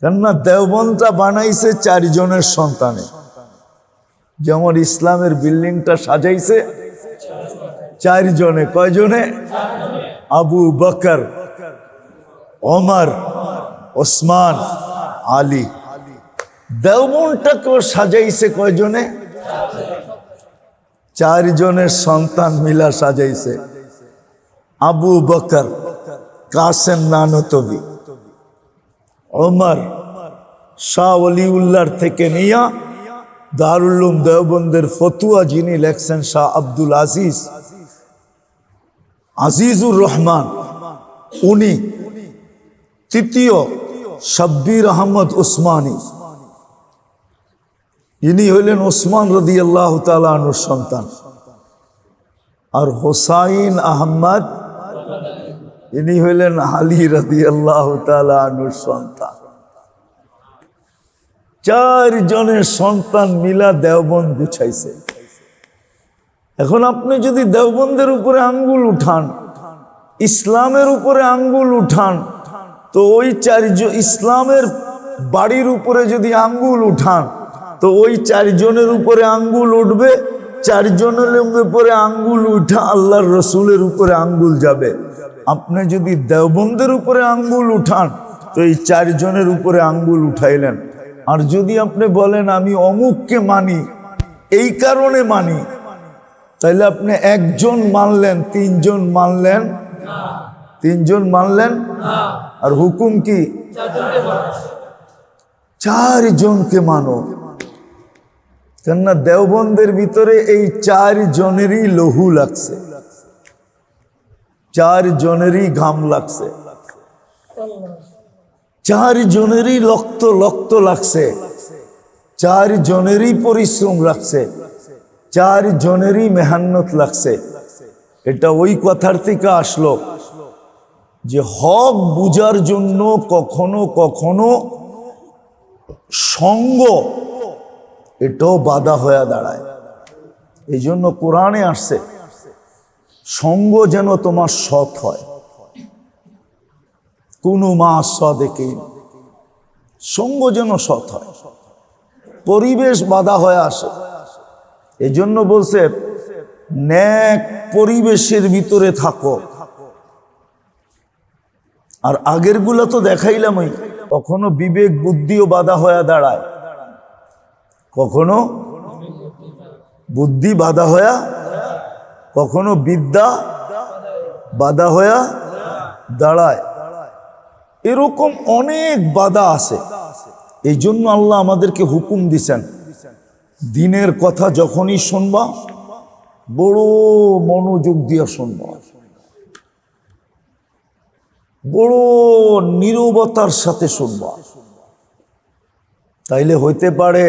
কেননা দেওবন্দটা বানাইছে 4 জনের সন্তানে, যেমন ইসলামের বিল্ডিংটা সাজাইছে 4 জনে। কয়জনে? আবু বকর, ওমর, ওসমান, আলী। দেওবন্দটাকেও সাজাইছে কয়জনে? 4 জনের সন্তান মিলা সাজাইছে। আবু বকর কাসেম নানতবি, ওমর শাহ ওলিউল্লাহর থেকে নিয়া দারুল উলুম দেওবন্দের ফতুয়া যিনি লেখছেন শাহ আব্দুল আজিজুর রহমান, উনি। তৃতীয় শব্বির আহমদ উসমানী, ইনি হইলেন ওসমান রাদিয়াল্লাহু তাআলা আনহুর সন্তান। আর হোসাইন আহমদ, ইনি হইলেন আলী রাদিয়াল্লাহু তাআলা আনহুর সন্তান। 4 জনের সন্তান মিলা দেওবন্দ গুছাইছে। এখন আপনি যদি দেওবন্দের উপরে আঙ্গুল উঠান, ইসলামের উপরে আঙ্গুল উঠান, তো ওই 4 ইসলামের বাড়ির উপরে যদি আঙ্গুল উঠান, তো ওই 4 জনের উপরে আঙ্গুল উঠবে। 4 জনের উপরে আঙ্গুল উঠা আল্লাহর রসুলের উপরে আঙ্গুল যাবে। আপনি যদি দেওবন্দের উপরে আঙ্গুল উঠান, তো এই 4 জনের উপরে আঙ্গুল উঠাইলেন। আর যদি আপনি বলেন আমি অমুককে মানি, এই কারণে মানি, তাহলে আপনি 1 জন মানলেন, 3 জন মানলেন, 3 জন মানলেন, আর হুকুম কি? 4 জনকে মানো। কেননা দেওবন্দের ভিতরে এই 4 জনেরই লহু লাগছে, 4 জনেরই ঘাম লাগছে, 4 জনেরই রক্ত লাগছে, 4 জনেরই পরিশ্রম লাগছে, 4 জনেরই মেহনত লাগছে। এটা ওই কথার থেকে আসলো যে হক বুঝার জন্য কখনো কখনো সঙ্গ এটাও বাধা হয়ে দাঁড়ায়। এই জন্য কোরআনে আসছে সঙ্গ যেন তোমার সৎ হয়। কুনু মা সাদিকিন, সঙ্গ যেন সৎ হয়, পরিবেশ বাধা হয়ে আসে। এই জন্য বলছে নেক পরিবেশের ভিতরে থাকো। আর আগের গুলা তো দেখাইলামই, কখনো বিবেক বুদ্ধিও বাধা হয়ে দাঁড়ায়, কখনো বুদ্ধি বাধা হয়া, কখনো বিদ্যা বাধা হয়া দাঁড়ায়। এরকম অনেক বাধা আছে। এই জন্য আল্লাহ আমাদেরকে হুকুম দিছেন, দিনের কথা যখনই শুনবা বড় মনোযোগ দিয়ে শুনবা, বড় নীরবতার সাথে শুনবা। তাইলে হইতে পারে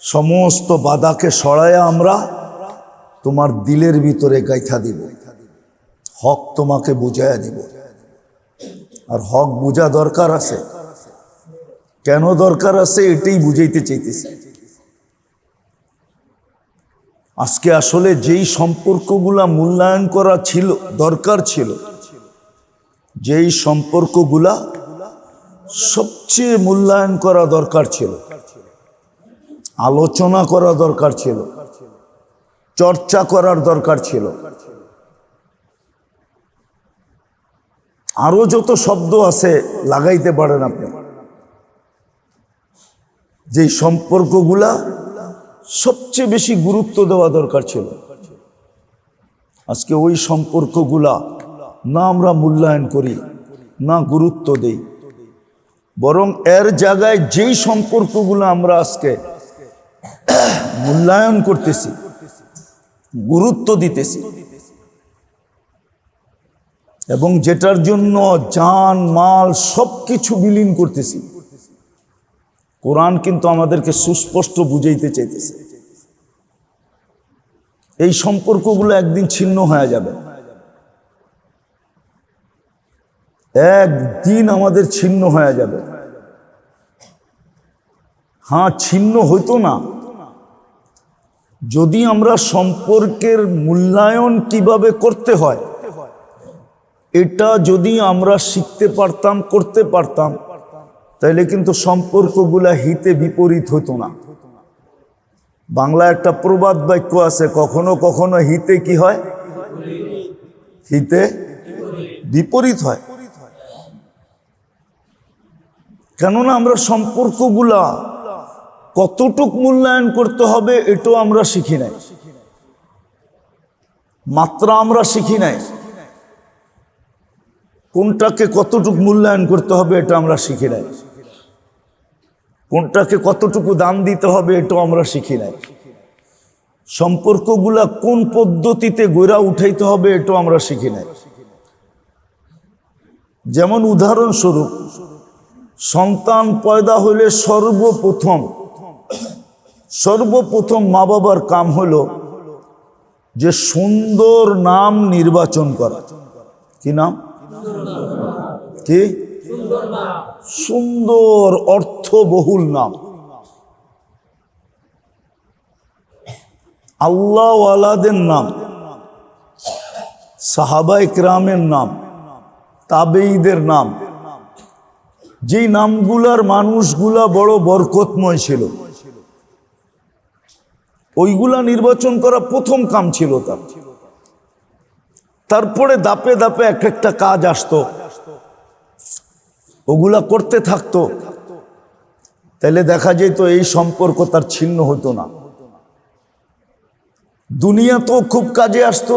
সমস্ত বাধাকে সরায়া আমরা তোমার দিলের ভিতরে গাইথা দিব, হক তোমাকে বুঝাইয়া দিব। আর হক বুঝা দরকার আছে। কেন দরকার আছে এটাই বুঝাইতে চাইতেছি। আজকে আসলে যেই সম্পর্কগুলা মূল্যায়ন করা ছিল, দরকার ছিল, যেই সম্পর্কগুলা সবচেয়ে মূল্যায়ন করা দরকার ছিল, আলোচনা করা দরকার ছিল, চর্চা করার দরকার ছিল, আরো যত শব্দ আছে লাগাইতে পারেন আপনি, যেই সম্পর্কগুলা সবচেয়ে বেশি গুরুত্ব দেওয়া দরকার ছিল। আজকে ওই সম্পর্কগুলা না আমরা মূল্যায়ন করি, না গুরুত্ব দেই, বরং এর জায়গায় যেই সম্পর্কগুলো আমরা আজকে মূল্যায়ন করতেছি, গুরুত্ব দিতেছি, এবং যেটার জন্য জান মাল সবকিছু বিলীন করতেছি, কোরআন কিন্তু আমাদেরকে সুস্পষ্ট বুঝাইতে চাইতেছে এই সম্পর্কগুলো একদিন ছিন্ন হয়ে যাবে। একদিন আমাদের ছিন্ন হয়ে যাবে। হ্যাঁ, ছিন্ন হইতো না যদি আমরা সম্পর্কের মূল্যায়ন কিভাবে করতে হয় এটা যদি আমরা শিখতে পারতাম, করতে পারতাম, তাইলে কিন্তু সম্পর্কগুলা হিতে বিপরীত হতো না। বাংলা একটা প্রবাদ বাক্য আছে, কখনো কখনো হিতে কি হয়, হিতে বিপরীত হয়। কেননা আমরা সম্পর্কগুলা কতটুক মূল্যায়ন করতে হবে এটাও আমরা শিখি নাই, মাত্রা আমরা শিখি নাই। কোনটাকে কতটুকু মূল্যায়ন করতে হবে এটা আমরা শিখি নাই, কোনটাকে কতটুকু দাম দিতে হবে এটাও আমরা শিখি নাই। সম্পর্কগুলা কোন পদ্ধতিতে গড়া উঠাইতে হবে এটাও আমরা শিখি নাই। যেমন উদাহরণস্বরূপ, সন্তান পয়দা হইলে সর্বপ্রথম মা বাবার কাম হলো যে সুন্দর নাম নির্বাচন করা। কি নাম? কি সুন্দর অর্থবহুল নাম, আল্লাহওয়ালাদের নাম, সাহাবায়ে কেরামের নাম, তাবেঈদের নাম, যেই নামগুলার মানুষগুলা বড় বরকতময় ছিল, ওইগুলা নির্বাচন করা প্রথম কাম ছিল তার। তারপরে দাপে দাপে এক একটা কাজ আসতো, ওগুলা করতে থাকতো। তাহলে দেখা যেত এই সম্পর্ক তার ছিন্ন হতো না। দুনিয়াতেও খুব কাজে আসতো,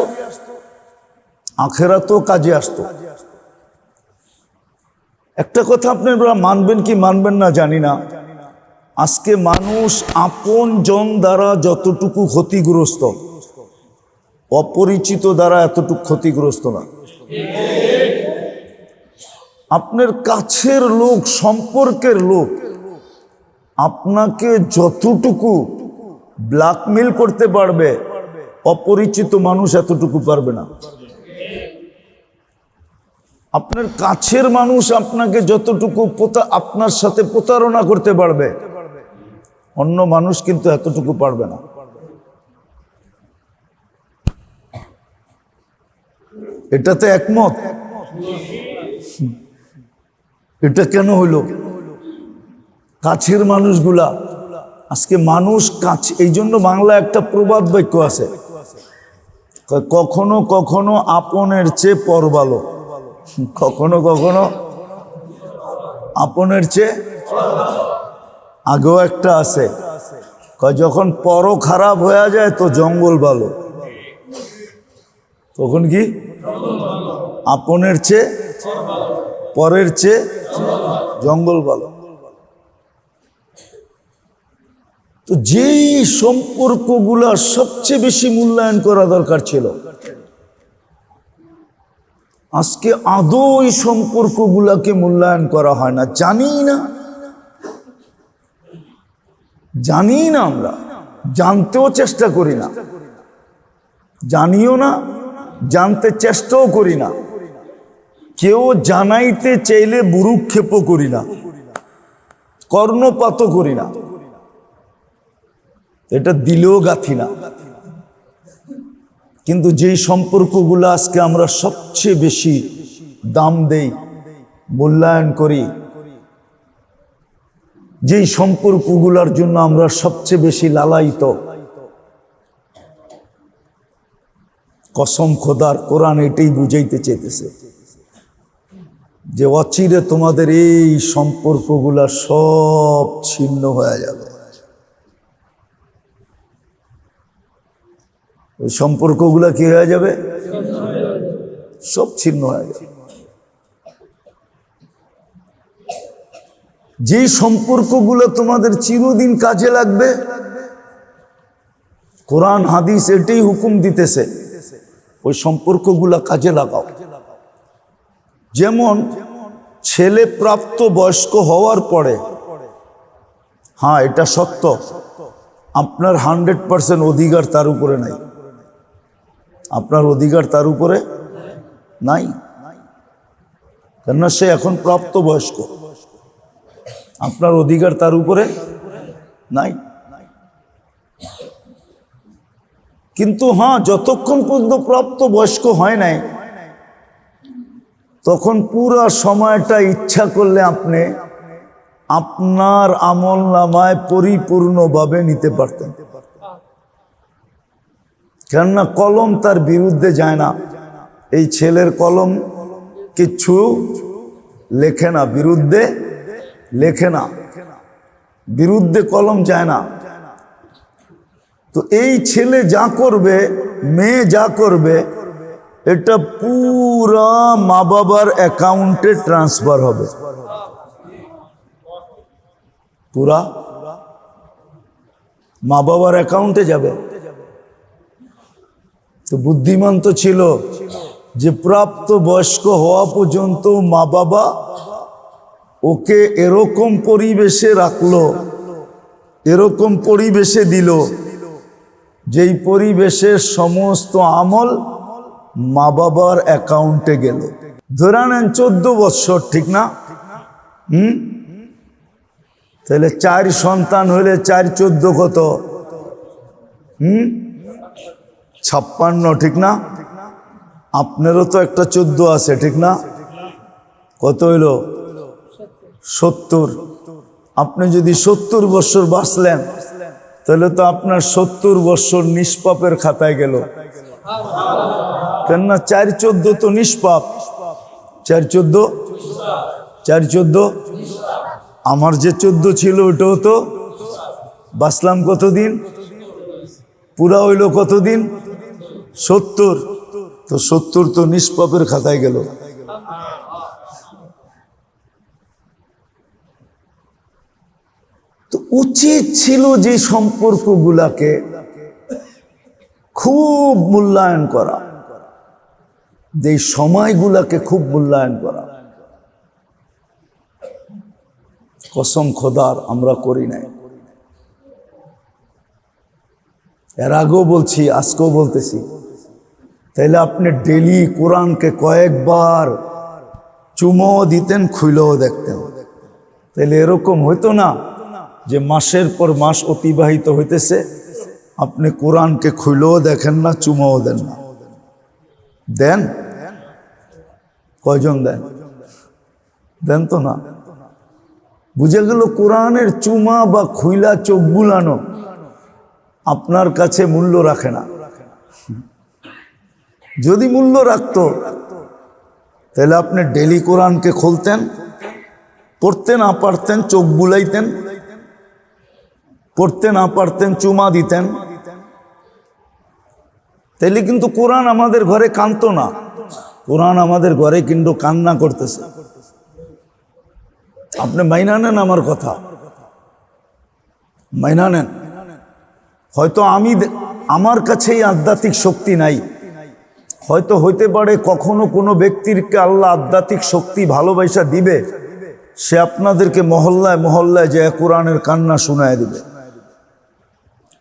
আখেরাতেও কাজে আসতো। একটা কথা আপনারা মানবেন কি মানবেন না জানি না, আজকে মানুষ আপন জন দ্বারা যতটুকু ক্ষতিগ্রস্ত, অপরিচিত দ্বারা এতটুকু ক্ষতিগ্রস্ত না। আপনার কাছের লোক, সম্পর্কের লোক আপনাকে যতটুকু ব্ল্যাকমেল করতে পারবে, অপরিচিত মানুষ এতটুকু পারবে না। আপনার কাছের মানুষ আপনাকে যতটুকু আপনার সাথে প্রতারণা করতে পারবে, অন্য মানুষ কিন্তু এতটুকু পারবে না। এটাতে একমত? এটা কেন হইল? কাছের মানুষগুলা আজকে মানুষ কাছে, এই জন্য বাংলা একটা প্রবাদ বাক্য আছে, কখনো কখনো আপনের চেয়ে পর ভালো, কখনো কখনো আপনের চেয়ে। আগেও একটা আছে, যখন পর খারাপ হয়ে যায় তো জঙ্গল ভালো। তখন কি? আপনের চেয়ে পরের চেয়ে জঙ্গল ভালো। তো যেই সম্পর্কগুলা সবচেয়ে বেশি মূল্যায়ন করা দরকার ছিল, আজকে আদৌ এই সম্পর্কগুলাকে মূল্যায়ন করা হয় না। জানি না, আমরা জানতেও চেষ্টা করি না, জানিও না, জানতে চেষ্টাও করি না। কেউ জানাইতে চাইলে ভ্রুক্ষেপও করি না, কর্ণপাতও করি না, এটা দিলেও গাথি না। কিন্তু যেই সম্পর্কগুলো আজকে আমরা সবচেয়ে বেশি দাম দেই, মূল্যায়ন করি, যেই সম্পর্কগুলোর জন্য আমরা সবচেয়ে বেশি লালায়িত, কসম খোদার কোরআন এটাই বুঝাইতে চাইতেছে যে অচিরে তোমাদের এই সম্পর্কগুলা সব ছিন্ন হয়ে যাবে। ওই সম্পর্কগুলা কি হয়ে যাবে? সব ছিন্ন হয়ে যাবে। যেই সম্পর্কগুলো তোমাদের চিরদিন কাজে লাগবে, কোরআন হাদিস এটাই হুকুম দিতেছে, ওই সম্পর্কগুলা কাজে লাগাও। যেমন ছেলে প্রাপ্ত বয়স্ক হওয়ার পরে, হ্যাঁ এটা সত্য, আপনার 100% অধিকার তার উপরে নাই, আপনার অধিকার তার উপরে নাই, কেননা সে এখন প্রাপ্ত বয়স্ক, আপনার অধিকার তার উপরে নাই। কিন্তু হ্যাঁ, যতক্ষণ পর্যন্ত প্রাপ্ত বয়স্ক হয় নাই, তখন পুরো সময়টা ইচ্ছা করলে আপনি আপনার আমল নামায় পরিপূর্ণভাবে নিতে পারতেন। কেননা কলম তার বিরুদ্ধে যায় না। এই ছেলের কলম কিচ্ছু লেখে না, বিরুদ্ধে লেখে না, বিরুদ্ধে কলম যায় না। তো এই ছেলে যা করবে, মেয়ে যা করবে, এটা পুরা মা বাবার অ্যাকাউন্টে ট্রান্সফার হবে, পুরা মা বাবার অ্যাকাউন্টে যাবে। তো বুদ্ধিমান তো ছিল যে প্রাপ্ত বয়স্ক হওয়া পর্যন্ত মা বাবা ওকে এরকম পরিবেশে রাখলো, এরকম পরিবেশে দিল, যেই পরিবেশের সমস্ত আমল মা বাবার অ্যাকাউন্টে গেল। ধরে নেন 14 বৎসর, ঠিক না? তাহলে 4 সন্তান হলে 4 14 কত? 56, ঠিক না? আপনারও তো একটা 14 আছে, ঠিক না? কত হইল? 70। আপনি যদি 70 বৎসর বাঁচলেন, তাহলে তো আপনার 70 বৎসর নিষ্পাপের খাতায় গেল। কেননা 4 14 তো নিষ্পাপ। 4 14, 4 14। আমার যে 14 ছিল ওটাও তো বাঁচলাম কতদিন? পুরা হইল কতদিন? 70। তো 70 তো নিষ্পাপের খাতায় গেল। তো উচিত ছিল যে সম্পর্কগুলাকে খুব মূল্যায়ন করা, যে সময়গুলাকে খুব মূল্যায়ন করা। কসম খোদার আমরা করি নাই। এর আগেও বলছি, আজকেও বলতেছি। তাইলে আপনি ডেলি কোরআনকে কয়েকবার চুমো দিতেন, খুইলেও দেখতেন। তাইলে এরকম হইতো না যে মাসের পর মাস অতিবাহিত হইতেছে, আপনি কোরআনকে খুইলেও দেখেন না, চুমাও দেন না। দেন? কয়জন দেন? দেন তো না। বুঝে গেল কোরআনের চুমা বা খুইলা চোখ বুলানো আপনার কাছে মূল্য রাখে না। যদি মূল্য রাখতো তাহলে আপনি ডেলি কোরআনকে খুলতেন, পড়তে না পারতেন চোখ বুলাইতেন, পড়তে না পারতেন চুমা দিতেন। তাইলে কিন্তু কোরআন আমাদের ঘরে কাঁদতো না, কোরআন আমাদের ঘরে কিন্তু কান্না করতেছে। আপনি মাইনা নেন আমার কথা, মাইনা নেন। হয়তো আমার কাছেই আধ্যাত্মিক শক্তি নাই, হয়তো হইতে পারে কখনো কোনো ব্যক্তিরকে আল্লাহ আধ্যাত্মিক শক্তি ভালোবাসা দিবে, সে আপনাদেরকে মহল্লায় মহল্লায় যে কোরআনের কান্না শোনায় দিবে,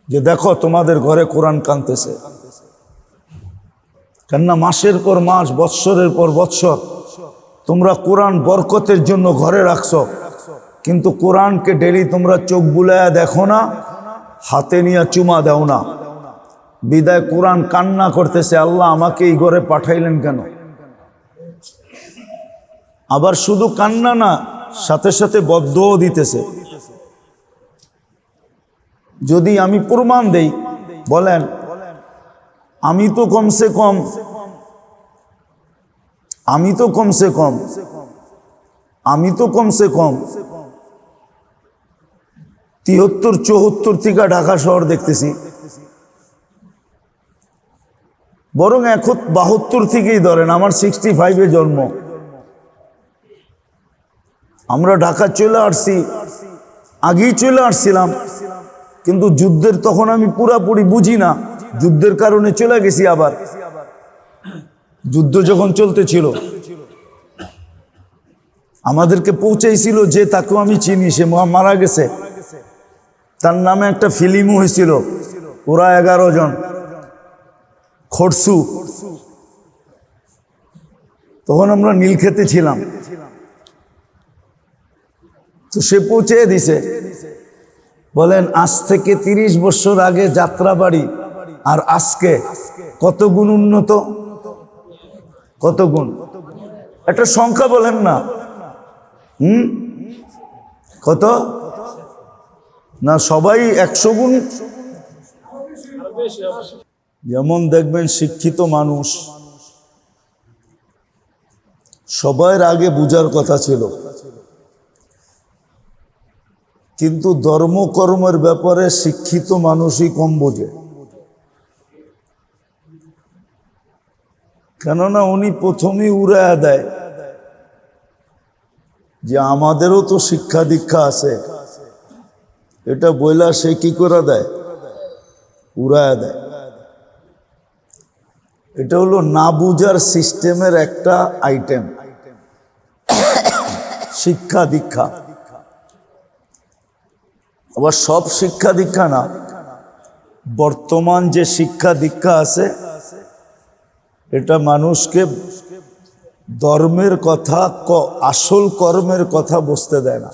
যে দেখো তোমাদের ঘরে কোরআন কাঁদতেছে। কেননা মাসের পর মাস, বৎসরের পর বৎসর তোমরা কোরআন বরকতের জন্য ঘরে রাখছো, কিন্তু কোরআনকে ডেলি তোমরা চোখ বুলায়া দেখো না, হাতে নিয়ে চুমা দাও না। বিদায় কোরআন কান্না করতেছে, আল্লাহ আমাকে এই ঘরে পাঠাইলেন কেন? আবার শুধু কান্না না, সাথে সাথে বদ্ধও দিতেছে। যদি আমি প্রমাণ দেই, বলেন আমি তো কমসে কম 73-74 থেকে ঢাকা শহর দেখতেছি, বরং এখন 72 থেকেই ধরেন, আমার 65-এ জন্ম। আমরা ঢাকা চলে আসছি, আগেই চলে আসছিলাম, কিন্তু যুদ্ধের তখন আমি পুরাপুরি বুঝি না, যুদ্ধের কারণে চলে গেছি। আবার যুদ্ধ যখন চলতেছিল আমাদেরকে পৌঁছাইছিল যে, তাকেও আমি চিনি, সে মারা গেছে, তার নামে একটা ফিল্মও হয়েছিল, ওরা 11 জন, খরসু। তখন আমরা নীলক্ষেতে ছিলাম, তো সে পৌঁছে দিছে। বলেন আজ থেকে 30 বছর আগে যাত্রাবাড়ি আর আজকে কত গুণ উন্নত, কত গুণ? একটা সংখ্যা বলেন না। কত না সবাই 100 গুণ। যেমন দেখবেন শিক্ষিত মানুষ সবার আগে বুঝার কথা ছিল, কিন্তু ধর্মকর্মের ব্যাপারে শিক্ষিত মানুষই কম বোঝে। কেননা উনি প্রথমেই উড়াইয়া দেয় যে আমাদেরও তো শিক্ষা দীক্ষা আছে, এটা বইলা সে কি করে দেয়, উড়াইয়া দেয়। এটা হলো না বুঝার সিস্টেমের একটা আইটেম, শিক্ষা দীক্ষা। আবার সব শিক্ষা দীক্ষা না, বর্তমান যে শিক্ষা দীক্ষা আছে এটা মানুষকে ধর্মের কথা, আসল কর্মের কথা বুঝতে দেয় না।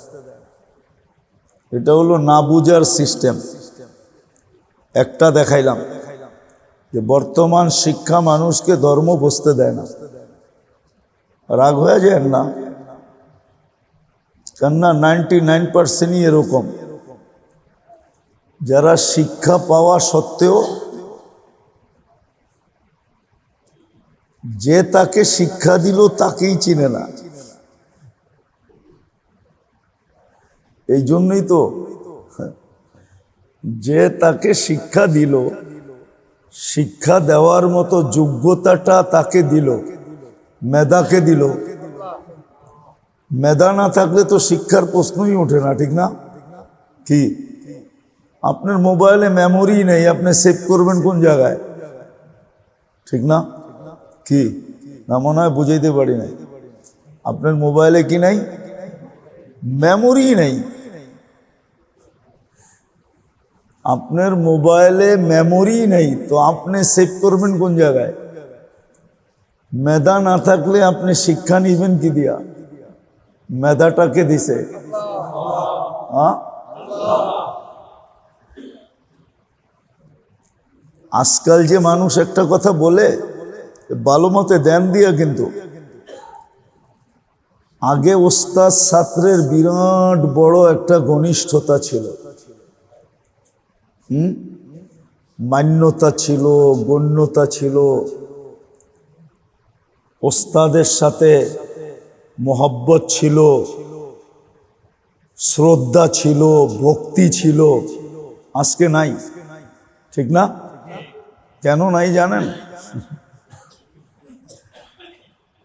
এটা হলো না বুঝার সিস্টেম। একটা দেখাইলাম যে বর্তমান শিক্ষা মানুষকে ধর্ম বুঝতে দেয় না। রাগ হয়ে যায় না, কেননা 99%ই এরকম, যারা শিক্ষা পাওয়া সত্ত্বেও যে তাকে শিক্ষা দিল তাকেই চিনে না। এই জন্যই তো যে তাকে শিক্ষা দিল, শিক্ষা দেওয়ার মতো যোগ্যতাটা তাকে দিল, মেধাকে দিল। মেধা না থাকলে তো শিক্ষার প্রশ্নই ওঠে না, ঠিক না? কি আপনার মোবাইলে মেমোরি নেই, আপনি সেভ করবেন কোন জায়গায়, ঠিক না? কি না মনে হয় বুঝাইতে পারি নাই। আপনার মোবাইলে কি নাই, মেমোরি নেই। আপনার মোবাইলে মেমোরি নেই তো আপনি সেভ করবেন কোন জায়গায়? মেধা না থাকলে আপনি শিক্ষা নিবেন কি দিয়া? মেধাটাকে দিছে আজকাল যে মানুষ একটা কথা বলে ভালো মতে ধ্যান দিয়া, কিন্তু আগে ওস্তাদ ছাত্রের বিরাট বড় একটা ঘনিষ্ঠতা ছিল, মান্যতা ছিল, গণ্যতা ছিল, ওস্তাদের সাথে মোহব্বত ছিল, শ্রদ্ধা ছিল, ভক্তি ছিল। আজকে নাই, ঠিক না? কেন নাই জানেন?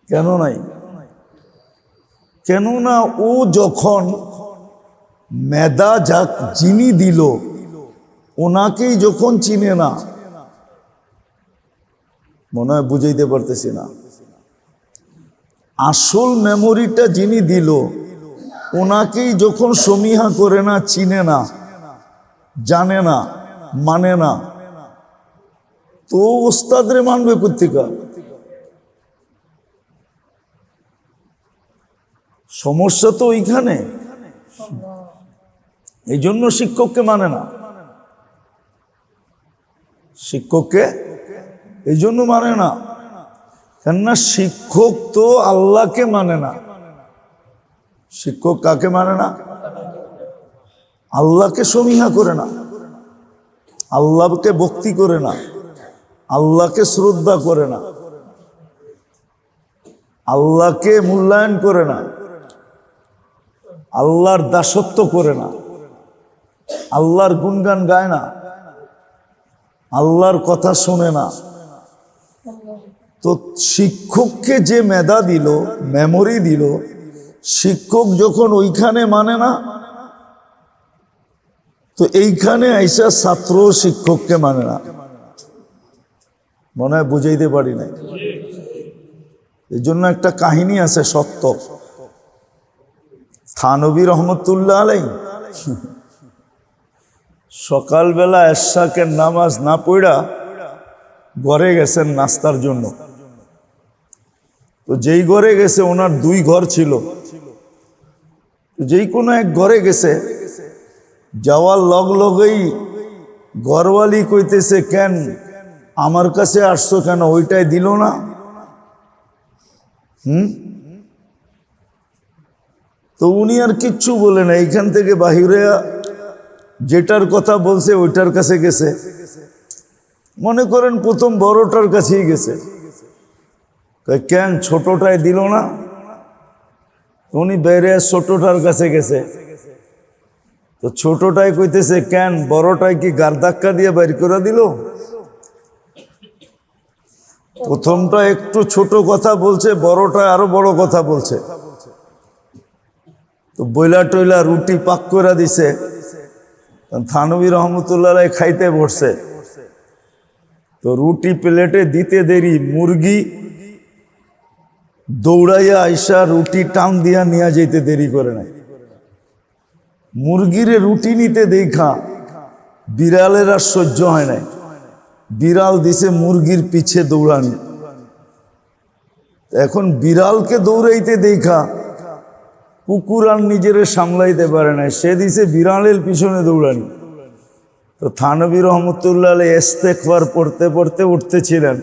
কেন নাই? কেননা ও যখন মেধা যিনি দিল ওনাকেই যখন চিনে না, মনে হয় বুঝাইতে পারতেছি না। আসল মেমোরিটা যিনি দিল ওনাকেই যখন সমীহা করে না, চিনে না, জানে না, মানে না, তো ওস্তাদরে মানবে কোত্থেকে? সমস্যা তো ওইখানে। এই জন্য শিক্ষককে মানে না, শিক্ষককে এই জন্য মানে না, কেননা শিক্ষক তো আল্লাহকে মানে না। শিক্ষক কাকে মানে না? আল্লাহকে সমীহা করে না, আল্লাহকে ভক্তি করে না, আল্লাহকে শ্রদ্ধা করে না, আল্লাহকে মূল্যায়ন করে না, আল্লাহর দাসত্ব করে না, আল্লাহর গুণগান গায় না, আল্লাহর কথা শোনে না। তো শিক্ষককে যে মেধা দিল, মেমোরি দিল, শিক্ষক যখন ওইখানে মানে না, তো এইখানে আইসা ছাত্র শিক্ষককে মানে না। মনে হয় বুঝাইতে পারি নাই। এই জন্য একটা কাহিনী আছে সত্য। থানবী রহমতুল্লাহ আলাই সকালবেলা এশাকের নামাজ না পড়া ঘরে গেছেন নাস্তার জন্য। তো যেই ঘরে গেছে ওনার 2 ঘর ছিল, যেই কোনো এক ঘরে গেছে, যাওয়ার লগেই ঘরওয়ালি কইতেছে, কেন আমার কাছে আসছো কেন, ওইটাই দিল না? তো উনি আর কিচ্ছু বলে না, এইখান থেকে বাহিরে যেটার কথা বলছে ওইটার কাছে গেছে। মনে করেন প্রথম বড়টার কাছেই গেছে, কেন ছোটটায় দিল না? উনি বেড়ে ছোটটার কাছে গেছে, তো ছোটটাই কইতেছে কেন বড়টাই কি গার ধাক্কা দিয়ে বাইর করে দিল? প্রথমটা একটু ছোট কথা বলছে, বড়টা আরো বড় কথা বলছে। তো বইলা টইলা রুটি পাক করে দিছে, থানবী রহমতুল্লাহ খাইতে বসছে। তো রুটি প্লেটে দিতে দেরি, মুরগি দৌড়াইয়া আইসা রুটি টান দিয়া নিয়ে যেতে দেরি করে নাই। মুরগিরে রুটি নিতে দেখা বিড়ালের আর সহ্য হয় নাই, বিড়াল দিছে মুরগির পিছে দৌড়ানি। এখন বিড়ালকে দৌড়াইতে দেখা কুকুর আর নিজের সামলাইতে পারে না, সে দিছে বিড়ালের পিছনে দৌড়ানি। তো থানবী রহমতুল্লাহ ইস্তেগফার পড়তে পড়তে উঠতেছিলেন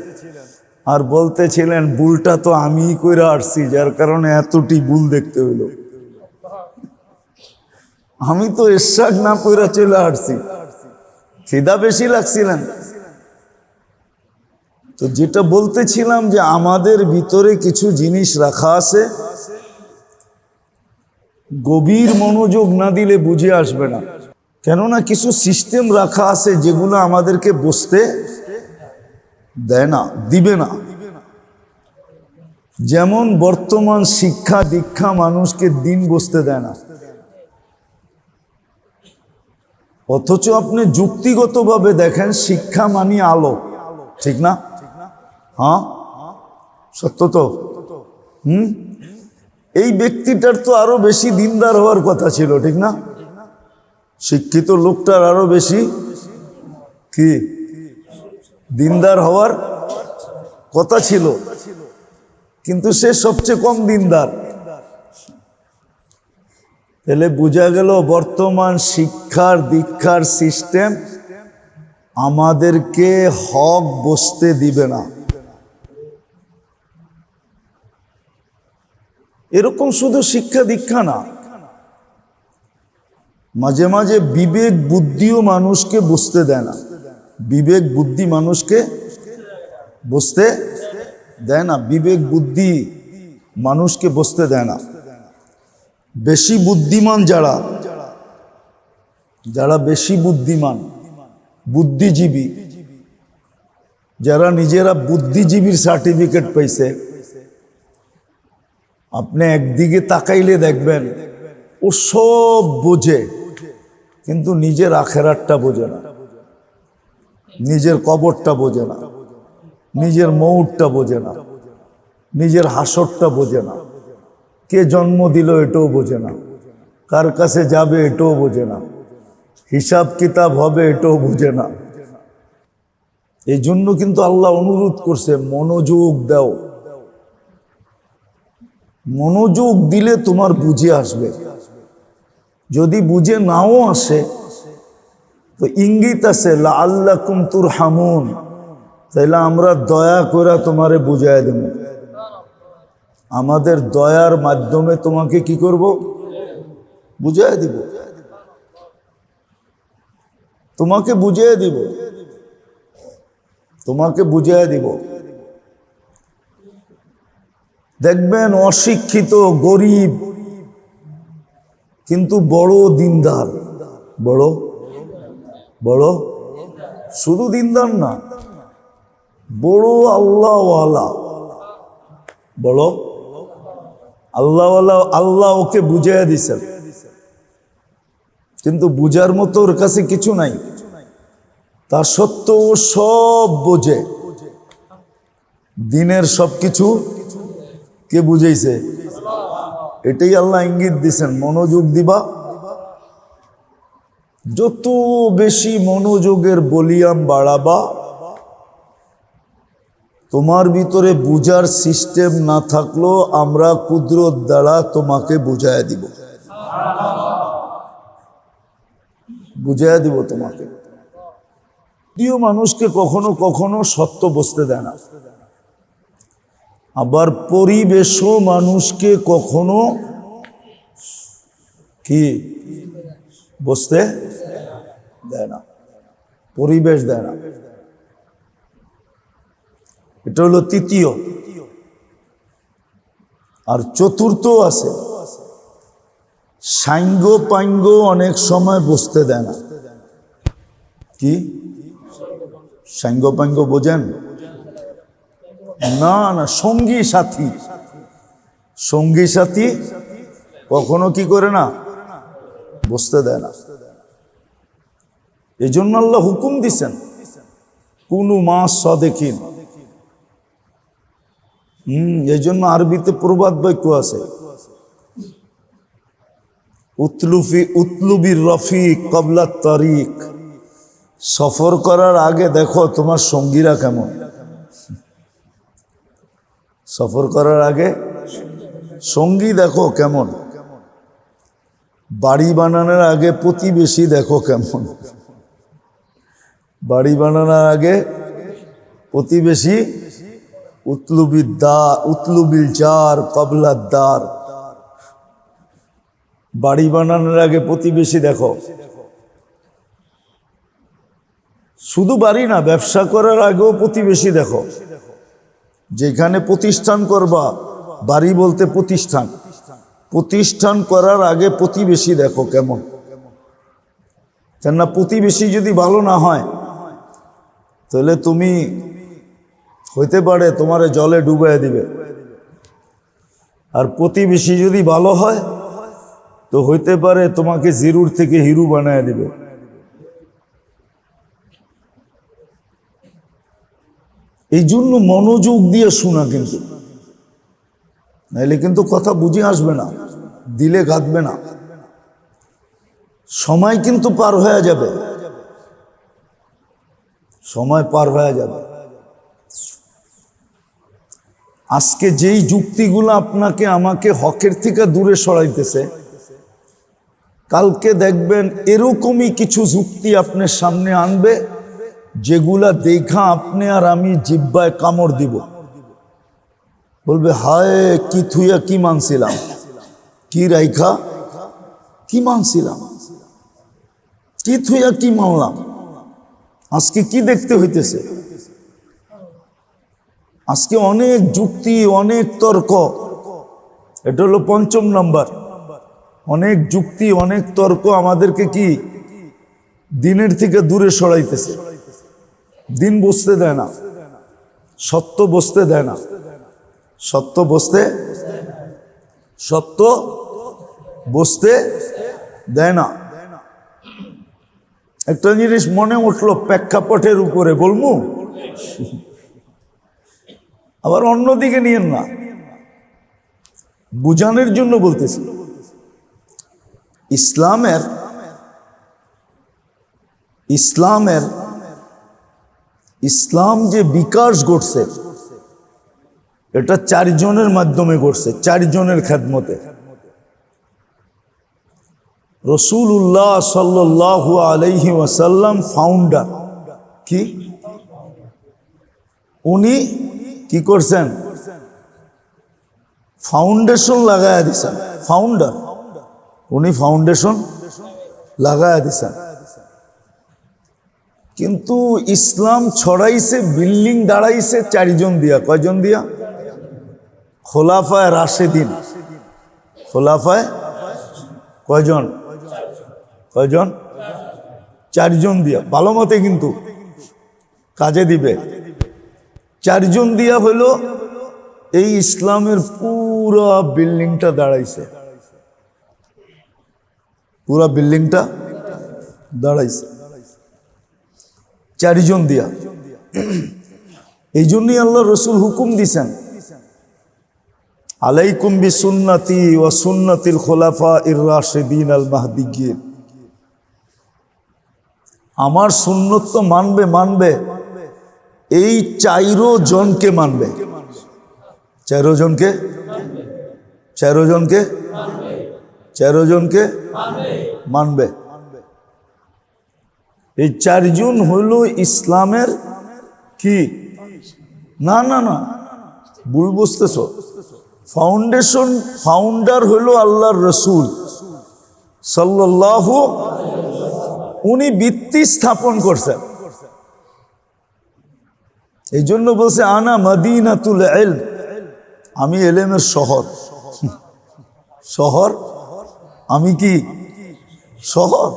আর বলতেছিলেন ভুলটা তো আমিই কইরা আসছি, যার কারণে এতটি ভুল দেখতে হইল। আমি তো ইশরাক না কইরা চলে আসছি, খিদা বেশি লাগছিলেন। তো যেটা বলতেছিলাম যে আমাদের ভিতরে কিছু জিনিস রাখা আছে, গভীর মনোযোগ না দিলে বুঝে আসবে না। কেননা কিছু সিস্টেম রাখা আছে যেগুলো আমাদেরকে বুঝতে দেয় না, দিবে না। যেমন বর্তমান শিক্ষা দীক্ষা মানুষকে দিন বুঝতে দেয় না, অথচ আপনি যুক্তিগতভাবে দেখেন শিক্ষা মানি আলো, ঠিক না? হ্যাঁ, সত্য তো। এই ব্যক্তিটার তো আরো বেশি দিনদার হওয়ার কথা ছিল, ঠিক না? শিক্ষিত লোকটার আরো বেশি কি দিনদার হওয়ার কথা ছিল, কিন্তু সে সবচেয়ে কম দিনদার। তাহলে বোঝা গেল বর্তমান শিক্ষার দীক্ষার সিস্টেম আমাদেরকে হক বুঝতে দিবে না। এরকম শুধু শিক্ষা দীক্ষা না, মাঝে মাঝে বিবেক বুদ্ধিও মানুষকে বুঝতে দেয় না। বিবেক বুদ্ধি মানুষকে বুঝতে দেয় না, বিবেক বুদ্ধি মানুষকে বুঝতে দেয় না। বেশি বুদ্ধিমান যারা যারা বেশি বুদ্ধিমান, বুদ্ধিজীবী, যারা নিজেরা বুদ্ধিজীবীর সার্টিফিকেট পাইছে, আপনি একদিকে তাকাইলে দেখবেন ও সব বোঝে, কিন্তু নিজের আখেরাতটা বোঝে না, নিজের কবরটা বোঝে না, নিজের মৌতটা বোঝে না, নিজের হাসরটা বোঝে না, কে জন্ম দিল এটাও বোঝে না, কার কাছে যাবে এটাও বোঝে না, হিসাব কিতাব হবে এটাও বোঝে না। এই জন্য কিন্তু আল্লাহ অনুরোধ করছে মনোযোগ দাও। মনোযোগ দিলে তোমার বুঝে আসবে। যদি বুঝে নাও আসে তো ইঙ্গিত আছে লাআল্লাকুম তুরহামুন, তাইলে আমরা দয়া করে তোমারে বুঝায় দেব। আমাদের দয়ার মাধ্যমে তোমাকে কি করব? বুঝায় দিব, তোমাকে বুঝিয়ে দিব, তোমাকে বুঝিয়ে দিব। দেখবেন অশিক্ষিত গরিব কিন্তু বড় দিনদার, বড় বড় শুধু দিনদার না, বড় আল্লাহওয়ালা, বড় আল্লাহওয়ালা। আল্লাহ ওকে বুঝিয়ে দিছেন, কিন্তু বুঝার মতো ওর কাছে কিছু নাই, তা সত্ত্বেও ও সব বোঝে। দিনের সব কিছু কে বুঝাইছে? এটাই আল্লাহ ইঙ্গিত দিছেন, মনোযোগ দিবা। যত বেশি মনোযোগের ভলিউম বাড়াবা, তোমার ভিতরে বুঝার সিস্টেম না থাকলেও আমরা কুদরত দ্বারা তোমাকে বুঝাইয়া দিব, বুঝাইয়া দিব তোমাকে। যদিও মানুষকে কখনো কখনো সত্য বুঝতে দেয় না, আবার পরিবেশও মানুষকে কখনো কি বসতে দেয় না, পরিবেশ দেয় না। এটা হলো তৃতীয়। আর চতুর্থ আছে, সাঙ্গ পাঙ্গ অনেক সময় বসতে দেয় না। কি সাঙ্গ পাঙ্গ বোঝেন? না না, সঙ্গী সাথী। সঙ্গী সাথী কখনো কি করে না, বসতে দেয় না। এই জন্য আল্লাহ হুকুম দিছেন, কুনু মা সাদিকিন। এই জন্য আরবিতে প্রবাদ বাক্য আছে, উতলুবির রফিক কবলা তারিক। সফর করার আগে দেখো তোমার সঙ্গীরা কেমন। সফর করার আগে সঙ্গী দেখো কেমন। বাড়ি বানানোর আগে প্রতিবেশী দেখো কেমন। বাড়ি বানানোর আগে প্রতিবেশী, উতলুবিল জার কবলার দার। বাড়ি বানানোর আগে প্রতিবেশী দেখো। শুধু বাড়ি না, ব্যবসা করার আগেও প্রতিবেশী দেখো। যেখানে প্রতিষ্ঠান করবা, বাড়ি বলতে প্রতিষ্ঠান, প্রতিষ্ঠান করার আগে প্রতিবেশী দেখো কেমন। কেননা প্রতিবেশী যদি ভালো না হয় তাহলে তুমি হইতে পারে তোমারে জলে ডুবাইয়া দিবে। আর প্রতিবেশী যদি ভালো হয় তো হইতে পারে তোমাকে জিরুর থেকে হিরু বানায় দিবে। এই জন্য মনোযোগ দিয়ে শোনা, কিন্তু নাইলে কিন্তু কথা বুঝে আসবে না, দিলে গাঁথবে না। সময় কিন্তু পার হয়ে যাবে, সময় পার হয়ে যাবে। আজকে যেই যুক্তিগুলো আপনাকে আমাকে হকের থেকে দূরে সরাইতেছে, কালকে দেখবেন এরকমই কিছু যুক্তি আপনার সামনে আনবে, যেগুলা দেখা আপনি আর আমি জিব্বায় কামড় দিব। বলবে হায় কি থুইয়া কি মানছিলাম, কি রাইখা কি মানছিলাম, কি থুইয়া কি মানলাম, আজকে কি দেখতে হইতেছে। আজকে অনেক যুক্তি, অনেক তর্ক, এটা হলো ৫ম নাম্বার। অনেক যুক্তি, অনেক তর্ক আমাদেরকে কি দিনের থেকে দূরে সরাইতেছে। দিন বসতে দেয় না, সত্য বসতে দেয় না, সত্য বসতে দেয় না। একটা জিনিস মনে উঠলো প্রেক্ষাপটের উপরে বলবো, আবার অন্যদিকে নিয়েন না, বুঝানোর জন্য বলতেছি। ইসলাম যে বিকাশ ঘটছে, এটা 4 জনের মাধ্যমে ঘটছে, 4 জনের খেদমতে। রাসূলুল্লাহ সাল্লাল্লাহু আলাইহি ওয়াসাল্লাম ফাউন্ডার। কি উনি কি করছেন? ফাউন্ডেশন লাগায়া দিছেন। ফাউন্ডার উনি, ফাউন্ডেশন লাগায়া দিছেন। কিন্তু ইসলাম ছড়াইছে, বিল্ডিং দাঁড়াইছে 4 জন দিয়া। কয়জন দিয়া? খোলাফায়ে রাশেদিন। খোলাফায়ে কয়জন? 4 জন দিয়া। ভালো মতে কিন্তু কাজে দিবে। 4 জন দিয়া হলো এই ইসলামের পুরা বিল্ডিংটা দাঁড়াইছে, পুরা বিল্ডিংটা দাঁড়াইছে 4 জন দিয়া। এই জন্যই আল্লাহ রসুল হুকুম দিছেন, আলাইকুম বিসুন্নতি ওয়া সুন্নাতিল খুলাফাইর রাশিদিন আল মাহদিয়্যিন। আমার সুন্নত তো মানবে, এই 4 জনকে মানবে। 4 জনকে মানবে। এই 4 জন হইল ইসলামের কি? না না না, ভুল বুঝতেছ। ফাউন্ডার হইল আল্লাহর রসুল সাল্লাল্লাহু, উনি ভিত্তি স্থাপন করছেন। এই জন্য বলছে আনা মদিনাতুল ইলম, আমি এলেমের শহর। শহর, আমি কি শহর?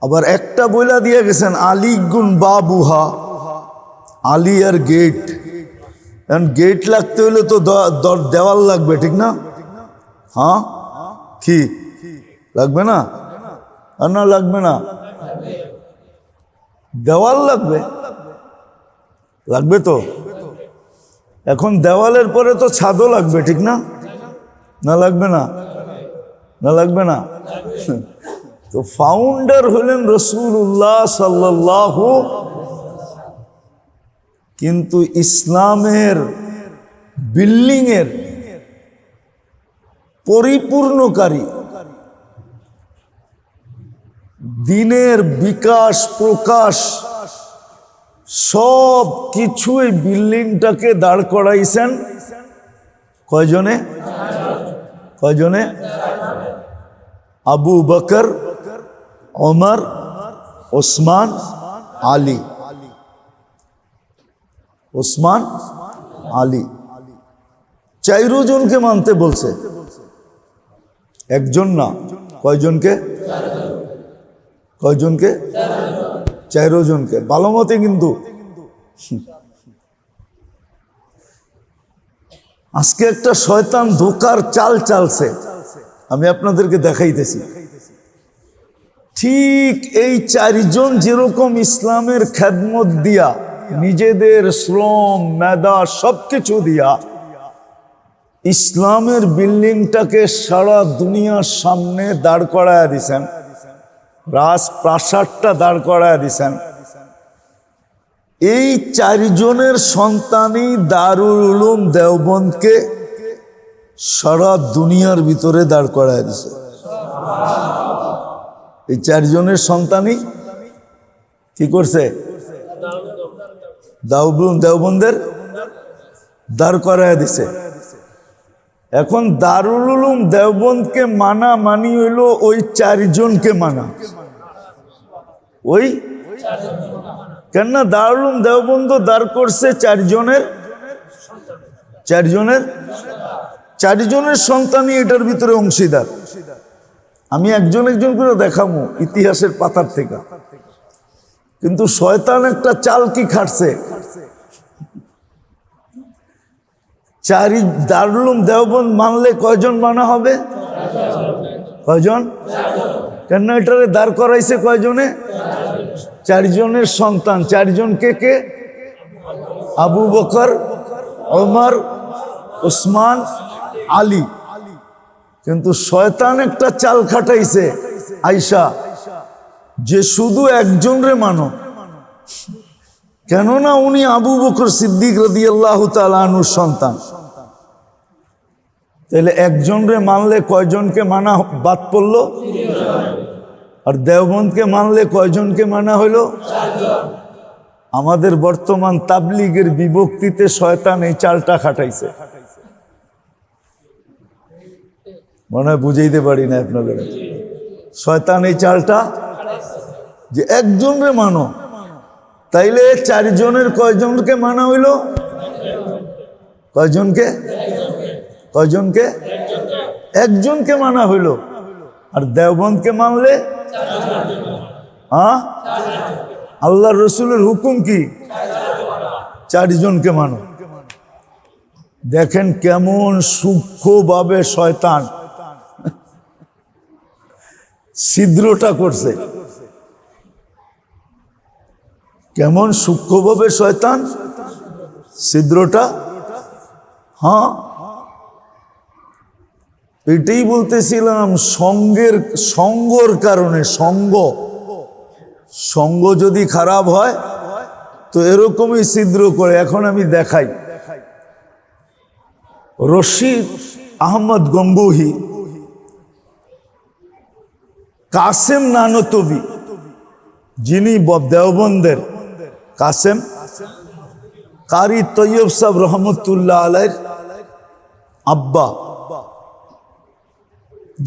আবার একটা বইলা দিয়ে গেছেন আলী গুন বাবুহা, আলী আর গেট। এখন গেট লাগতে হলে তো দেওয়াল লাগবে, ঠিক না? হ্যাঁ, কি লাগবে না? আর না লাগবে না? দেওয়াল লাগবে, লাগবে তো। এখন দেওয়ালের পরে তো ছাদও লাগবে, ঠিক না? না লাগবে না? না লাগবে না? তো ফাউন্ডার হলেন রাসূলুল্লাহ সাল্লাল্লাহু, কিন্তু ইসলামের বিল্ডিং এর পরিপূর্ণকারী, দিনের বিকাশ প্রকাশ সব কিছু এই বিল্ডিংটাকে দাঁড় করাইছেন কয়জনে? কয়জনে? আবু বকর, ওমর, ওসমান, আলী। ওসমান, আলী, চাইরো জনকে মানতে বলছে, একজন না। কয়জনকে? কয়জনকে? চাইরো জনকে, ভালো মতে। কিন্তু আজকে একটা শয়তান ধোকার চাল চালছে, আমি আপনাদেরকে দেখাইতেছি। ঠিক এই চারজন যেরকম ইসলামের খেদমত দিয়া, নিজেদের শ্রম মেধা সবকিছু দিয়া ইসলামের বিল্ডিংটাকে সারা দুনিয়ার সামনে দাঁড় করায় দিছেন, রাজপ্রাসাদটা দাঁড় করায় দিছেন। এই চারজনের সন্তানই দারুল উলুম দেওবন্দকে সারা দুনিয়ার ভিতরে দাঁড় করায় দিছে। এই চারজনের সন্তানই কি করছে? দারুল উলুম দেওবন্দের দাঁড় করায় দিছে। এখন দারুল উলুম দেওবন্দকে মানা মানি হইল ওই চারজনকে মানা। ওই কেননা দারুল উলুম দেওবন্দ দাঁড় করছে চারজনের সন্তানই এটার ভিতরে অংশীদার। আমি একজন একজন করে দেখাবো ইতিহাসের পাতার থেকে। কিন্তু শয়তান একটা চাল কি খাটছে, দারুল উলুম দেওবন্দ মানলে কয়জন মানা হবে? কয়জন? কেন এটারে দাঁড় করাইছে কয়জনে? চারজনের সন্তান। চারজন কে কে? আবু বকর, ওমর, ওসমান, আলী। কিন্তু শয়তান একটা চাল খাটাইছে আয়েশা, যে শুধু একজনরে মানো, কেননা উনি আবু বকর সিদ্দিক রাদিয়াল্লাহু তাআলা আনহুর সন্তান। তাহলে একজনরে মানলে কয়জনকে মানা বাদ পড়লো? আর দেওবন্দকে মানলে কয়জনকে মানা হইলো? আমাদের বর্তমান তাবলিগের বিভক্তিতে শয়তান এই চালটা খাটাইছে। মনে হয় বুঝাইতে পারি না আপনাদের। শয়তান এই চালটা, যে একজনরে মানো, তাইলে চারজনের কয়জনকে মানা হইল? কয়জনকে? কয়জনকে? একজনকে মানা হইল। আর দেওবন্দকে মানলে আল্লাহর রসুলের হুকুম কি? চারজনকে মানো। দেখেন কেমন সূক্ষ্মভাবে শয়তান ছিদ্রটা করছে, কেমন সূক্ষ্মভাবে শয়তান ছিদ্রটা। হ্যাঁ, এটাই বলতেছিলাম, সঙ্গর কারণে। সঙ্গ যদি খারাপ হয় তো এরকমই ছিদ্র করে। এখন আমি দেখাই, রশিদ আহমদ গঙ্গুহি, কাসেম নানতবি, যিনি দেওবন্দের কাসেম, কারি তৈয়ব সাহেব রহমতুল্লাহ আলাইহির আব্বা,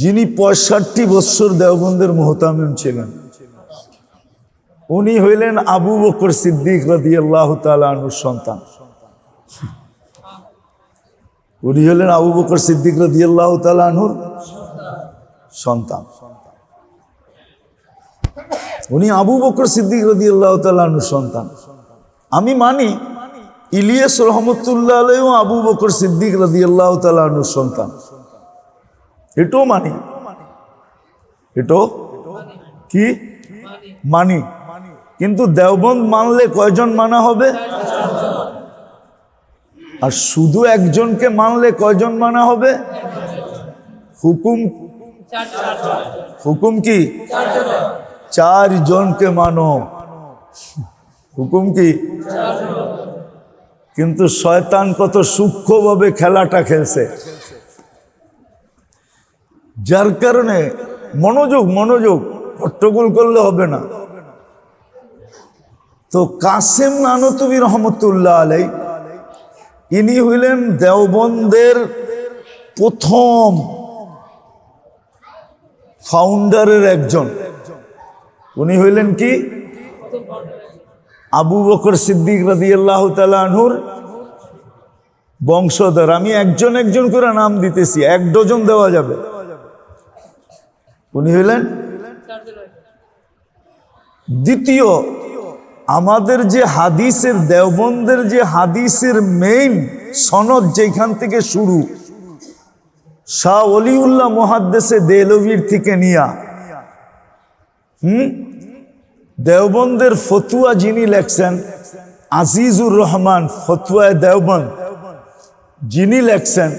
যিনি 65 বৎসর দেওবন্দের মুহতামিম ছিলেন, উনি হইলেন আবু বকর সিদ্দিক রাদিয়াল্লাহু তাআলা আনহুর সন্তান। উনি হলেন আবু বকর সিদ্দিক রাদিয়াল্লাহু তাআলা আনহুর সন্তান। উনি আবু বকর সিদ্দিক রাদিয়াল্লাহু তাআলা আনহুর সন্তান। আমি মানি ইলিয়াস রহমতুল্লাহ আলাইহিও আবু বকর সিদ্দিক রাদিয়াল্লাহু তাআলা আনহুর সন্তান, এটাও মানি। এটাও কি মানি, কিন্তু দেওবন্দ মানলে কয়জন মানা হবে? আর শুধু একজনকে মানলে কয়জন মানা হবে? হুকুম হুকুম কি? 4 জনকে মানো। হুকুম কি? কিন্তু শয়তান কত সূক্ষ্মভাবে খেলাটা খেলছে, যার কারণে মনোযোগ হট্টগোল করলে হবে না। তো কাসেম নানতুবি রহমতুল্লাহ আলাইহি ইনি হইলেন দেওবন্দের প্রথম ফাউন্ডারের একজন। উনি হইলেন কি? আবু বকর সিদ্দিক রাদিয়াল্লাহু তাআলা আনহুর বংশধর। আমি একজন একজন করে নাম দিতেছি, 1 ডজন দেওয়া যাবে। উনি হইলেন দ্বিতীয়। আমাদের যে হাদিসের, দেওবন্দের যে হাদিসের মেইন সনদ যেখান থেকে শুরু, শাহ ওলিউল্লাহ মুহাদ্দিসে দেহলভির থেকে নিয়া দেওবন্দের ফতুয়া যিনি লেখছেন, আজিজুর রহমান ফতুয়ায়ে দেওবন্দ যিনি লেখছেন,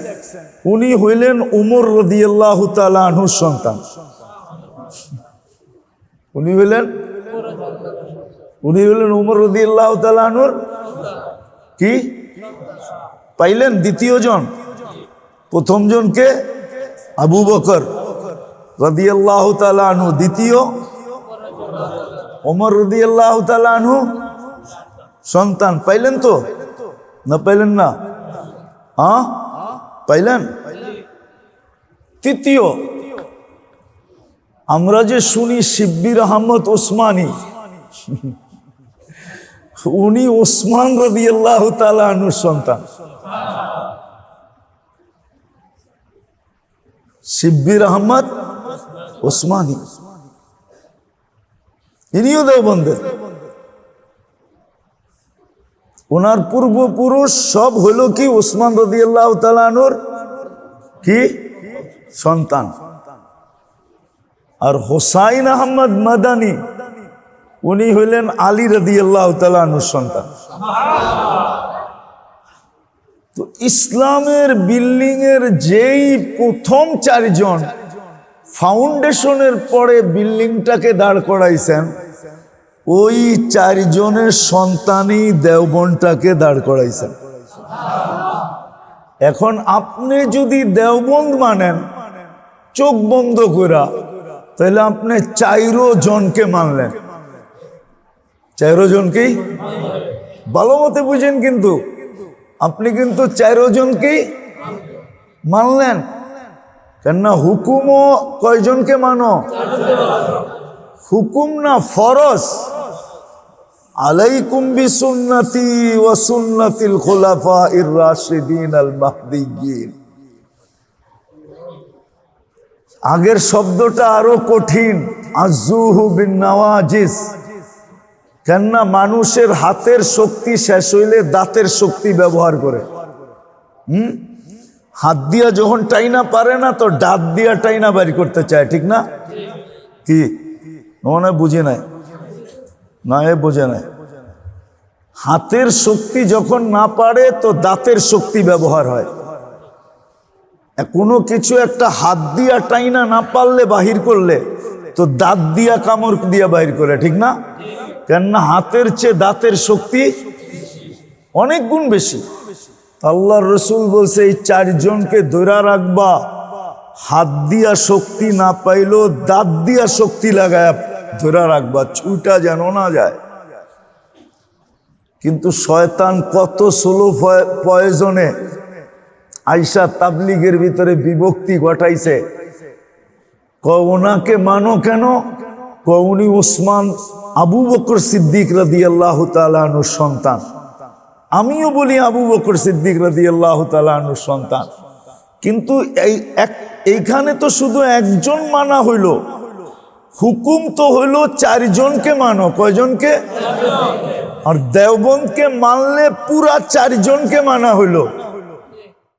উনি হইলেন উমর রাদিয়াল্লাহু তাআলা আনহুর সন্তান। উনি হইলেন উমর রাদিয়াল্লাহু তাআলা আনহুর কি পাইলেন? দ্বিতীয় জন। প্রথম জনকে আবু বকর রাদিয়াল্লাহু তাআলা আনহু, দ্বিতীয় ওমর রাদিয়াল্লাহু তাআলা আনহু সন্তান। পাইলেন তো না? পাইলেন না? হ্যাঁ পাইলেন। তৃতীয় আমরা যে শুনি শিব্বির আহমদ ওসমানী, উনি ওসমান রাদিয়াল্লাহু তাআলা আনহুর সন্তান। শিব্বির আহমদ ওসমানী ইনিও দেওবন্দের। ওনার পূর্বপুরুষ সব হলো কি ওসমান রাদিয়াল্লাহু তাআলা আনহুর কি সন্তান। আর হোসাইন আহমদ মাদানী উনি হইলেন আলী রাদিয়াল্লাহু তাআলা আনহুর সন্তান। তো ইসলামের বিল্ডিং এর যেই প্রথম 4 জন ফাউন্ডেশনের পরে বিল্ডিংটাকে দাঁড় করাইছেন, ওই 4 জনের সন্তানই দেওবন্দটাকে দাঁড় করাইছেন। এখন আপনি যদি দেওবন্দ মানেন চোখ বন্ধ করা, তাহলে আপনি 4 জনকে মানলেন। 4 জনকেই ভালো মতে বুঝেন, কিন্তু আপনি কিন্তু 4 জনকেই মানলেন। কেননা হুকুমও কয়জনকে মানো? হুকুম না, ফরজ। আলাইকুম বিসুন্নতি ওয়া সুন্নাতিল খুলাফাইর রাশিদিন আল মাহদিয়্যিন। আগের শব্দটা আরো কঠিন, আযুহু বিন নওয়াজিস। কেননা মানুষের হাতের শক্তি শেষ হইলে দাঁতের শক্তি ব্যবহার করে। হাত দিয়া যখন টাইনা পারে না, তো দাঁত দিয়া টাইনা বাড়ি করতে চায়, ঠিক না? কি মনে বুঝে নাই? না, এ বোঝে নাই। হাতের শক্তি যখন না পারে, তো দাঁতের শক্তি ব্যবহার হয়। কোনো কিছু একটা হাত দিয়া টাইনা না পারলে বাহির করলে, তো দাঁত দিয়া কামড় দিয়া বাহির করে, ঠিক না? কেননা হাতের চেয়ে দাঁতের শক্তি অনেক গুণ বেশি। আল্লাহর রাসূল বলছে এই 4 জনকে ধরে রাখবা, হাত দিয়া শক্তি না পাইলেও দাঁত দিয়া শক্তি লাগায় ধরে রাখবা, ছুটা যেন না যায়। কিন্তু শয়তান কত স্লো পয়জনে আইসা তাবলিগের ভিতরে বিভক্তি ঘটাইছে। ওনাকে মানো কেন? উনি উসমান আবু বকর সিদ্দিক রাদিয়াল্লাহু তাআলা আনহুর সন্তান। আমিও বলি আবু বকর সিদ্দিক রাদিয়াল্লাহু তাআলা আনহুর সন্তান। কিন্তু এইখানে তো শুধু একজন মানা হইল, হুকুম তো হইল 4 জনকে মানো। কয়জনকে? আর দেওবন্দকে মানলে পুরা 4 জনকে মানা হইল।